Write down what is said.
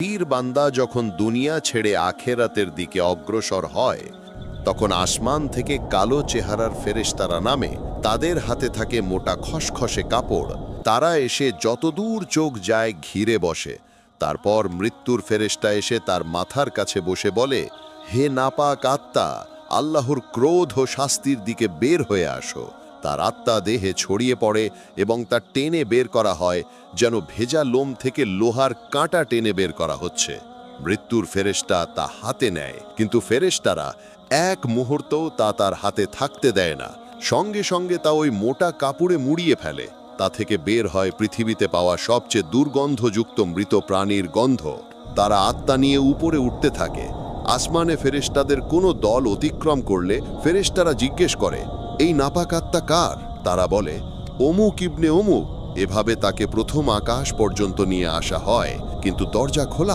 পীর বান্দা যখন দুনিয়া ছেড়ে আখেরাতের দিকে অগ্রসর হয় তখন আসমান থেকে কালো চেহারার ফেরেশতারা নামে। তাদের হাতে থাকে মোটা খসখসে কাপড়। তারা এসে যতদূর চোখ যায় ঘিরে বসে। তারপর মৃত্যুর ফেরেশতা এসে তার মাথার কাছে বসে বলে, হে নাপাক আত্মা, আল্লাহর ক্রোধ ও শাস্তির দিকে বের হয়ে আসো। তার আত্মা দেহে ছড়িয়ে পড়ে এবং তা টেনে বের করা হয় যেন ভেজা লোম থেকে লোহার কাঁটা টেনে বের করা হচ্ছে। মৃত্যুর ফেরেশতা তা হাতে নেয়, কিন্তু ফেরেশতারা এক মুহূর্তও তা তার হাতে থাকতে দেয় না। সঙ্গে সঙ্গে তা ওই মোটা কাপড়ে মুড়িয়ে ফেলে। তা থেকে বের হয় পৃথিবীতে পাওয়া সবচেয়ে দুর্গন্ধযুক্ত মৃত প্রাণীর গন্ধ। তারা আত্মা নিয়ে উপরে উঠতে থাকে। আসমানে ফেরেশতাদের কোনো দল অতিক্রম করলে ফেরেশতারা জিজ্ঞেস করে, এই নাপাক আত্মা কার? তারা বলে, অমুক ইবনে অমুক। এভাবে তাকে প্রথম আকাশ পর্যন্ত নিয়ে আসা হয়, কিন্তু দরজা খোলা